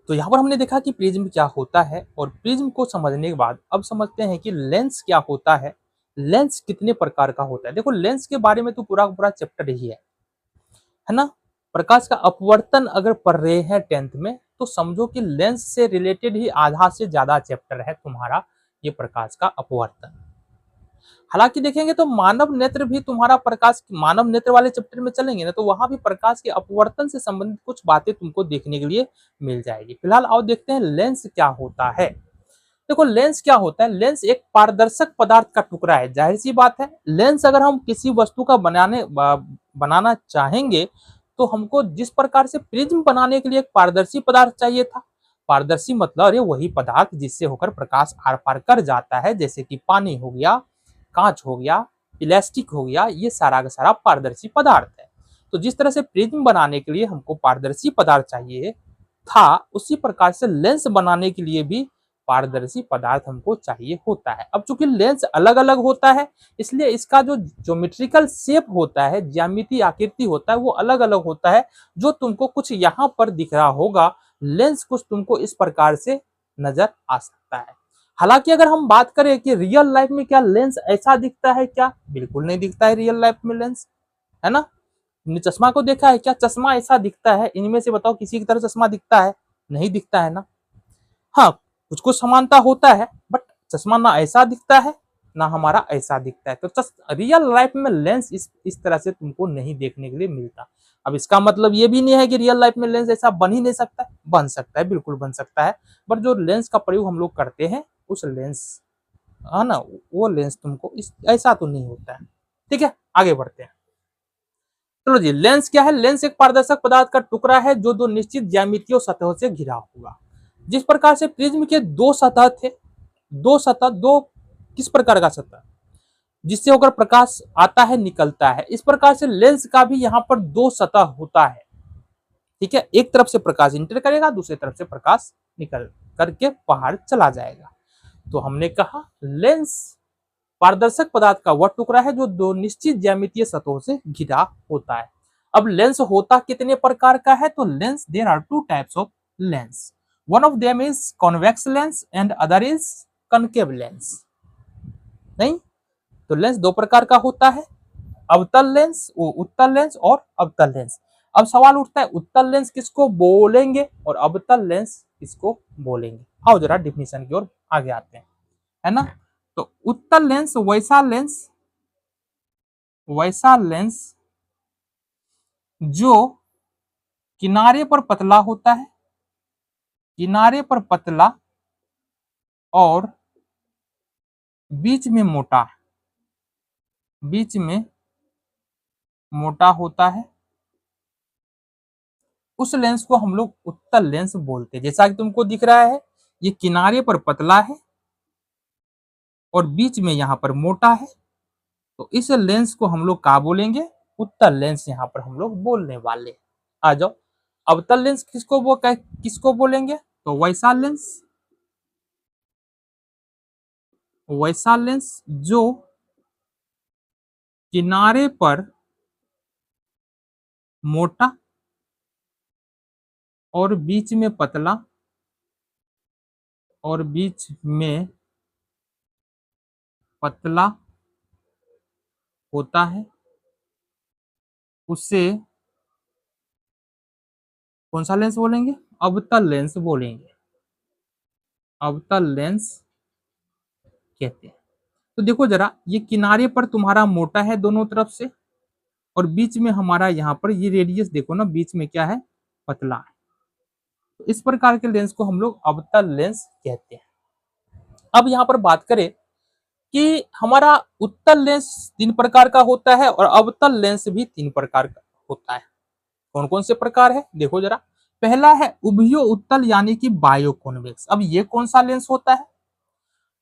तो यहाँ पर हमने देखा कि प्रिज्म क्या होता है, और प्रिज्म को समझने के बाद अब समझते हैं कि लेंस क्या होता है, लेंस कितने प्रकार का होता है। देखो लेंस के बारे में तो पूरा पूरा चैप्टर ही है ना। प्रकाश का अपवर्तन अगर पढ़ रहे हैं 10th में, तो समझो कि लेंस से रिलेटेड ही आधा से ज्यादा चैप्टर है तुम्हारा ये प्रकाश का अपवर्तन। हालांकि देखेंगे तो मानव नेत्र भी तुम्हारा प्रकाश, मानव नेत्र वाले चैप्टर में चलेंगे ना, तो वहां भी प्रकाश के अपवर्तन से संबंधित कुछ बातें तुमको देखने के लिए मिल जाएगी। फिलहाल आओ देखते हैं लेंस क्या होता है। देखो लेंस क्या होता है, लेंस एक पारदर्शक पदार्थ का टुकड़ा है। जाहिर सी बात है, लेंस अगर हम किसी वस्तु का बनाना चाहेंगे, तो हमको जिस प्रकार से प्रिज्म बनाने के लिए एक पारदर्शी पदार्थ चाहिए था, पारदर्शी मतलब अरे वही पदार्थ जिससे होकर प्रकाश आर पार कर जाता है, जैसे कि पानी हो गया, कांच हो गया, प्लास्टिक हो गया, ये सारा का सारा पारदर्शी पदार्थ है। तो जिस तरह से प्रिज्म बनाने के लिए हमको पारदर्शी पदार्थ चाहिए था, उसी प्रकार से लेंस बनाने के लिए भी पारदर्शी पदार्थ हमको चाहिए होता है। अब चूंकि लेंस अलग अलग होता है, इसलिए इसका जो ज्योमेट्रिकल शेप होता है, ज्यामिति आकृति होता है, वो अलग अलग होता है। जो तुमको कुछ यहाँ पर दिख रहा होगा लेंस, कुछ तुमको इस प्रकार से नजर आ सकता है। हालांकि अगर हम बात करें कि रियल लाइफ में क्या लेंस ऐसा दिखता है क्या, बिल्कुल नहीं दिखता है रियल लाइफ में लेंस, है ना। तुमने चश्मा को देखा है क्या, चश्मा ऐसा दिखता है, इनमें से बताओ किसी की तरह चश्मा दिखता है, नहीं दिखता है ना। हाँ, कुछ कुछ समानता होता है, बट चश्मा ना ऐसा दिखता है ना हमारा ऐसा दिखता है। तो रियल लाइफ में लेंस इस तरह से तुमको नहीं देखने के लिए मिलता। अब इसका मतलब ये भी नहीं है कि रियल लाइफ में लेंस ऐसा बन ही नहीं सकता, बन सकता है, बिल्कुल बन सकता है। बट जो लेंस का प्रयोग हम लोग करते हैं, उस लेंस, है ना, वो लेंस तुमको इस ऐसा तो नहीं होता है। ठीक है, आगे बढ़ते हैं। चलो जी, लेंस क्या है, लेंस एक पारदर्शक पदार्थ का टुकड़ा है जो दो निश्चित ज्यामितीय सतहों से घिरा होगा। जिस प्रकार से प्रिज्म के दो सतह थे, दो सतह, दो किस प्रकार का सतह जिससे होकर प्रकाश आता है निकलता है, इस प्रकार से लेंस का भी यहाँ पर दो सतह होता है। ठीक है, एक तरफ से प्रकाश इंटर करेगा, दूसरी तरफ से प्रकाश निकल करके बाहर चला जाएगा। तो हमने कहा लेंस पारदर्शक पदार्थ का वह टुकड़ा है जो दो निश्चित ज्यामितीय सतहों से घिरा होता है। अब लेंस होता कितने प्रकार का है, तो lens there are two types of lens. One of them is convex lens and other is concave lens. नहीं, तो लेंस दो प्रकार का होता है, अवतल लेंस, वो उत्तल लेंस और अवतल लेंस। अब सवाल उठता है उत्तल लेंस किसको बोलेंगे और अवतल लेंस किसको बोलेंगे। आओ जरा डिफिनेशन की ओर आगे आते हैं, है ना। तो उत्तल लेंस वैसा लेंस जो किनारे पर पतला होता है, किनारे पर पतला और बीच में मोटा, बीच में मोटा होता है, उस लेंस को हम लोग उत्तल लेंस बोलते हैं। जैसा कि तुमको दिख रहा है, ये किनारे पर पतला है और बीच में यहाँ पर मोटा है, तो इस लेंस को हम लोग क्या बोलेंगे, उत्तल लेंस यहाँ पर हम लोग बोलने वाले। आ जाओ, अवतल लेंस किसको बोलेंगे, तो वैसा लेंस जो किनारे पर मोटा और बीच में पतला और बीच में पतला होता है, उसे कौन सा लेंस बोलेंगे, अवतल लेंस बोलेंगे, अवतल लेंस कहते हैं। तो देखो जरा, ये किनारे पर तुम्हारा मोटा है दोनों तरफ से, और बीच में हमारा यहाँ पर ये रेडियस देखो ना, बीच में क्या है, पतला है। तो इस प्रकार के लेंस को हम लोग अवतल लेंस कहते हैं। अब यहाँ पर बात करें कि हमारा उत्तल लेंस 3 प्रकार का होता है और अवतल लेंस भी 3 प्रकार का होता है। कौन कौन से प्रकार है, देखो जरा। पहला है उभयो उत्तल यानी कि बायो कॉन्वेक्स। अब ये कौन सा लेंस होता है,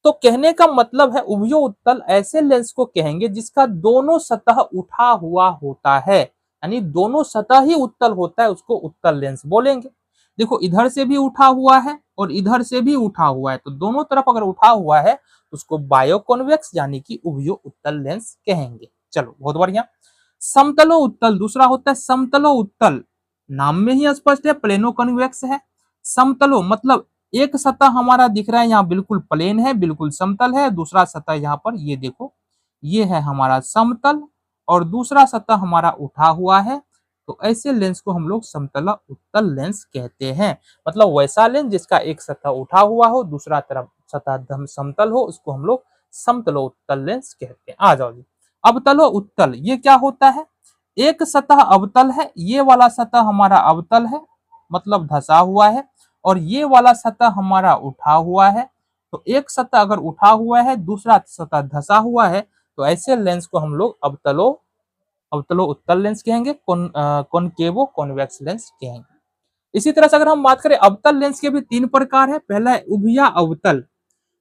तो कहने का मतलब है उभयो उत्तल ऐसे लेंस को कहेंगे जिसका दोनों सतह उठा हुआ होता है, यानी दोनों सतह ही उत्तल होता है, उसको उत्तल लेंस बोलेंगे। देखो इधर से भी उठा हुआ है और इधर से भी उठा हुआ है, तो दोनों तरफ अगर उठा हुआ है तो उसको बायो कॉन्वेक्स यानी कि उभयो उत्तल लेंस कहेंगे। चलो बहुत बढ़िया। समतलो उत्तल दूसरा होता है, समतलो उत्तल नाम में ही स्पष्ट है, प्लेनो कॉन्वेक्स है। समतलों मतलब एक सतह हमारा दिख रहा है यहाँ बिल्कुल प्लेन है, बिल्कुल समतल है, दूसरा सतह यहाँ पर ये देखो ये है हमारा समतल और दूसरा सतह हमारा उठा हुआ है। तो ऐसे लेंस को हम लोग समतला उत्तल लेंस कहते हैं। मतलब वैसा लेंस जिसका एक सतह उठा हुआ हो, दूसरा तरफ सतह समतल हो, उसको हम लोग समतलो उत्तल लेंस कहते हैं। आ जाओ जी, अवतलो उत्तल ये क्या होता है? एक सतह अवतल है, ये वाला सतह हमारा अवतल है मतलब धसा हुआ है, और ये वाला सतह हमारा उठा हुआ है। तो एक सतह अगर उठा हुआ है, दूसरा सतह धसा हुआ है, तो ऐसे लेंस को हम लोग अवतलो उत्तल लेंस कहेंगे, कॉनकेवो कॉन्वेक्स लेंस कहेंगे। इसी तरह से अगर हम बात करें अवतल लेंस के भी तीन प्रकार है। पहला है उभया अवतल।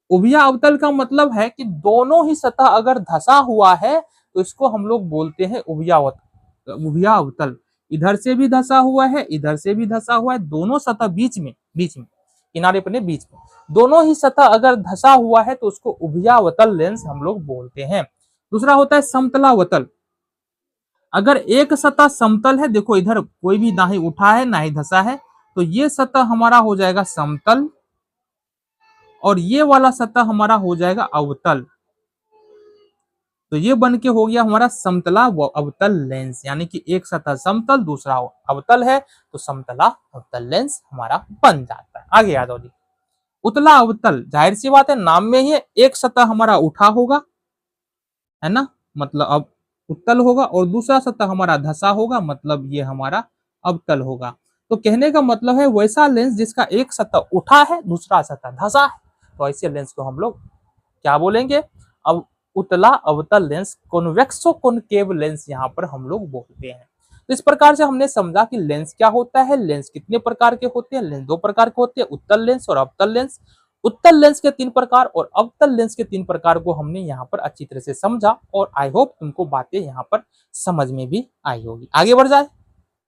उभया अवतल का मतलब है कि दोनों ही सतह अगर धसा हुआ है तो इसको हम लोग बोलते हैं उभया अवतल। इधर से भी धसा हुआ है, इधर से भी धसा हुआ है, दोनों सतह बीच में किनारे पर बीच में दोनों ही सतह अगर धसा हुआ है तो उसको उभयावतल लेंस हम लोग बोलते हैं। दूसरा होता है समतलावतल। अगर एक सतह समतल है, देखो इधर कोई भी ना ही उठा है ना ही धसा है, तो ये सतह हमारा हो जाएगा समतल और ये वाला सतह हमारा हो जाएगा अवतल। तो ये बन के हो गया हमारा समतला व अवतल लेंस, यानी कि एक सतह समतल दूसरा अवतल है तो समतला अवतल लेंस हमारा बन जाता है। आगे याद हो जी, उतला अवतल, जाहिर सी बात है नाम में ही एक सतह हमारा उठा होगा, है ना, मतलब अब उत्तल होगा, और दूसरा सतह हमारा धसा होगा, मतलब ये हमारा अवतल होगा। तो कहने का मतलब है वैसा लेंस जिसका एक सतह उठा है दूसरा सतह धसा है, तो ऐसे लेंस को हम लोग क्या बोलेंगे? अब उतला अवतल लेंस, कॉन्वेक्सो कॉनकेव लेंस यहाँ पर हम लोग बोलते हैं। तो इस प्रकार से हमने समझा कि लेंस क्या होता है, लेंस कितने प्रकार के होते हैं। लेंस दो प्रकार के होते हैं, उत्तल लेंस और अवतल लेंस। उत्तल लेंस के तीन प्रकार और अवतल लेंस के तीन प्रकार को हमने यहाँ पर अच्छी तरह से समझा, और आई होप तुमको बातें यहाँ पर समझ में भी आई होगी। आगे बढ़ जाए।